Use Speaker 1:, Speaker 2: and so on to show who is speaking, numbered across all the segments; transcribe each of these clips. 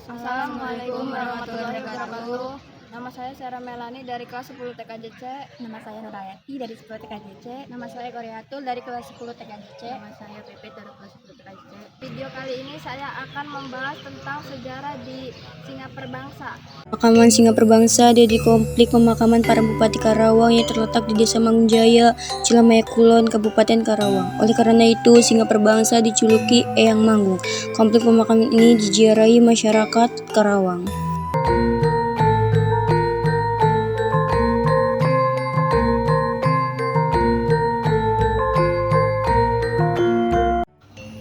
Speaker 1: Assalamualaikum warahmatullahi wabarakatuh. Nama saya Sarah Melani dari kelas 10 TKJC.
Speaker 2: Nama saya Nurayati dari 10 TKJC.
Speaker 1: Nama saya Koreatul dari kelas 10 TKJC.
Speaker 2: Nama saya Pepe dari kelas 10 TKJC.
Speaker 1: Video kali ini saya akan membahas tentang sejarah di Singaperbangsa.
Speaker 3: Pemakaman Singaperbangsa ada di komplek pemakaman para Bupati Karawang yang terletak di Desa Mangunjaya, Cilamaya Kulon, Kabupaten Karawang. Oleh karena itu, Singaperbangsa dijuluki Eyang Manggung. Komplek pemakaman ini diziarahi masyarakat Karawang.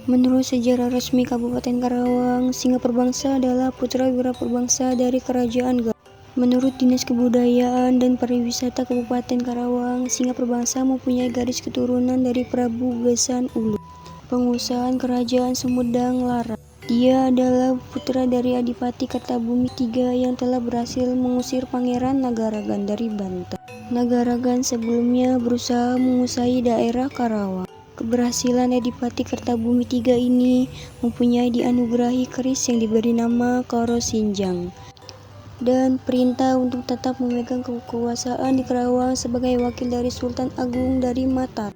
Speaker 3: Menurut sejarah resmi Kabupaten Karawang, Singaperbangsa adalah putra Wiraperbangsa dari Kerajaan Galuh. Menurut Dinas Kebudayaan dan Pariwisata Kabupaten Karawang, Singaperbangsa mempunyai garis keturunan dari Prabu Gesan Ulu, pengusaha Kerajaan Sumedang Larang. Dia adalah putra dari Adipati Kertabumi III yang telah berhasil mengusir Pangeran Nagaragan dari Banten. Nagaragan sebelumnya berusaha menguasai daerah Karawang. Keberhasilan Adipati Kertabumi III ini mempunyai dianugerahi keris yang diberi nama Karo Sinjang dan perintah untuk tetap memegang kekuasaan di Karawang sebagai wakil dari Sultan Agung dari Mataram.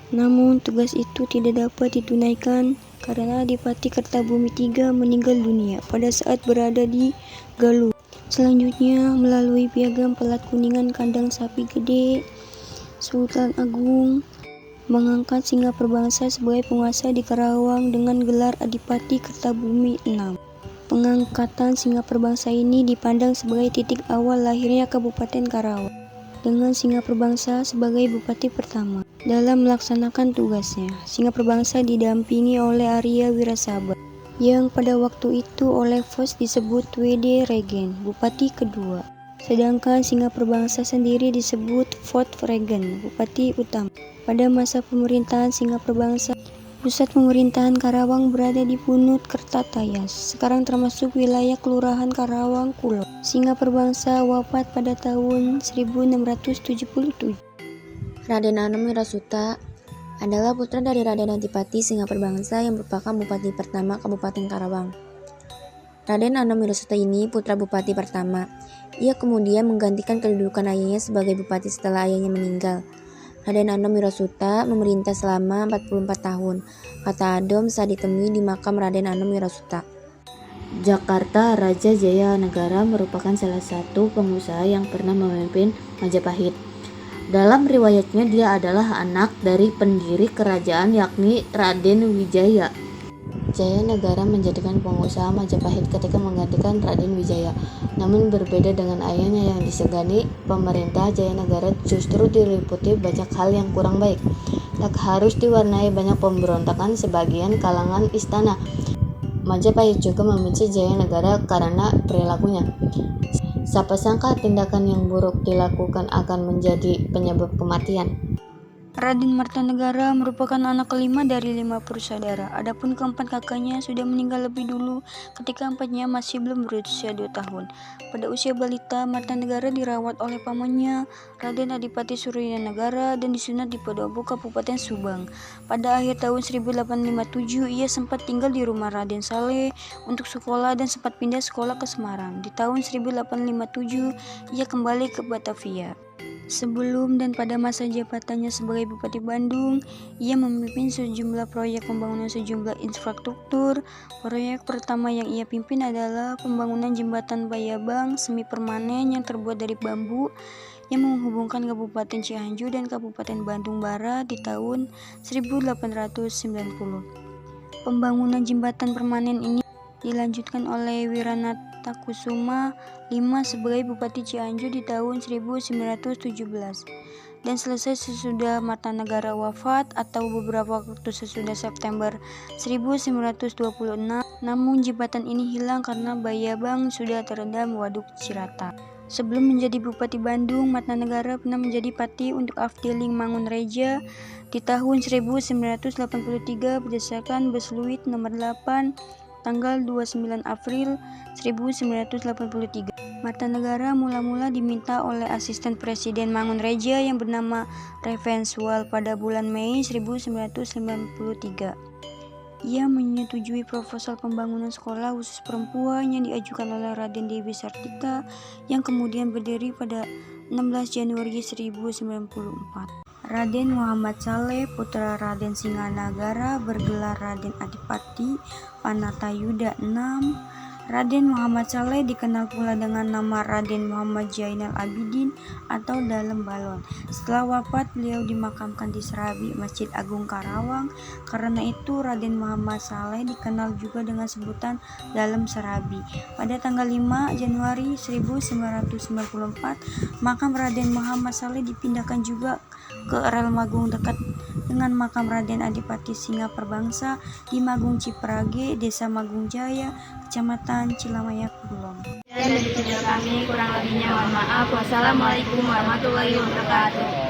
Speaker 3: Namun tugas itu tidak dapat ditunaikan karena Adipati Kertabumi III meninggal dunia pada saat berada di Galuh. Selanjutnya melalui piagam Pelat Kuningan Kandang Sapi Gede, Sultan Agung mengangkat Singaperbangsa sebagai penguasa di Karawang dengan gelar Adipati Kertabumi VI. Pengangkatan Singaperbangsa ini dipandang sebagai titik awal lahirnya Kabupaten Karawang, dengan Singaperbangsa sebagai bupati pertama. Dalam melaksanakan tugasnya, Singaperbangsa didampingi oleh Arya Wirasaba, yang pada waktu itu oleh Vos disebut W.D. Regen, bupati kedua. Sedangkan Singaperbangsa sendiri disebut Fort Regen, bupati utama. Pada masa pemerintahan Singaperbangsa, pusat pemerintahan Karawang berada di Punut Kertatayas, sekarang termasuk wilayah Kelurahan Karawang Kulon. Singaperbangsa wafat pada tahun 1677.
Speaker 4: Raden Anom Wirasuta adalah putra dari Raden Adipati Singaperbangsa yang merupakan bupati pertama Kabupaten Karawang. Raden Anom Wirasuta ini putra bupati pertama. Ia kemudian menggantikan kedudukan ayahnya sebagai bupati setelah ayahnya meninggal. Raden Anom Wirasuta memerintah selama 44 tahun, kata Adom saat ditemui di makam Raden Anom Wirasuta.
Speaker 5: Jakarta Raja Jaya Negara merupakan salah satu pengusaha yang pernah memimpin Majapahit. Dalam riwayatnya dia adalah anak dari pendiri kerajaan yakni Raden Wijaya. Jaya Negara menjadikan pengusaha Majapahit ketika menggantikan Raden Wijaya. Namun berbeda dengan ayahnya yang disegani, pemerintah Jaya Negara justru diliputi banyak hal yang kurang baik. Tak harus diwarnai banyak pemberontakan sebagian kalangan istana. Majapahit juga membenci Jaya Negara karena perilakunya. Siapa sangka tindakan yang buruk dilakukan akan menjadi penyebab kematian.
Speaker 3: Raden Martanegara merupakan anak kelima dari 5 bersaudara. Adapun keempat kakaknya sudah meninggal lebih dulu ketika empatnya masih belum berusia 2 tahun. Pada usia balita, Martanegara dirawat oleh pamannya, Raden Adipati Suryanagara, dan disunat di Padobo, Kabupaten Subang. Pada akhir tahun 1857, ia sempat tinggal di rumah Raden Saleh untuk sekolah dan sempat pindah sekolah ke Semarang. Di tahun 1857, ia kembali ke Batavia. Sebelum dan pada masa jabatannya sebagai Bupati Bandung, ia memimpin sejumlah proyek pembangunan sejumlah infrastruktur. Proyek pertama yang ia pimpin adalah pembangunan jembatan Bayabang semi permanen yang terbuat dari bambu yang menghubungkan Kabupaten Cianjur dan Kabupaten Bandung Barat di tahun 1890. Pembangunan jembatan permanen ini dilanjutkan oleh Wiranata Kusuma V sebagai Bupati Cianjur di tahun 1917 dan selesai sesudah Martanegara wafat atau beberapa waktu sesudah September 1926. Namun jembatan ini hilang karena Bayabang sudah terendam waduk Cirata. Sebelum menjadi Bupati Bandung, Martanegara pernah menjadi pati untuk Afdeling Mangunreja di tahun 1983 berdasarkan Besluit nomor 8 tanggal 29 April 1983. Martanegara mula-mula diminta oleh asisten Presiden Mangunreja yang bernama Ravenswal pada bulan Mei 1993. Ia menyetujui proposal pembangunan sekolah khusus perempuan yang diajukan oleh Raden Dewi Sartika yang kemudian berdiri pada 16 Januari 1094. Raden Muhammad Saleh, putra Raden Singanagara, bergelar Raden Adipati Panatayuda VI. Raden Muhammad Saleh dikenal pula dengan nama Raden Muhammad Zainal Abidin atau Dalem Balon. Setelah wafat, beliau dimakamkan di Serabi, Masjid Agung Karawang. Karena itu, Raden Muhammad Saleh dikenal juga dengan sebutan Dalem Serabi. Pada tanggal 5 Januari 1994, makam Raden Muhammad Saleh dipindahkan juga ke Relmagung dekat dengan makam Raden Adipati Singa Perbangsa di Magung Ciprage, Desa Magung Jaya, Kecamatan Cilamaya, Kulon.
Speaker 1: Dan dari channel kami kurang lebihnya mohon maaf. Wassalamualaikum warahmatullahi wabarakatuh.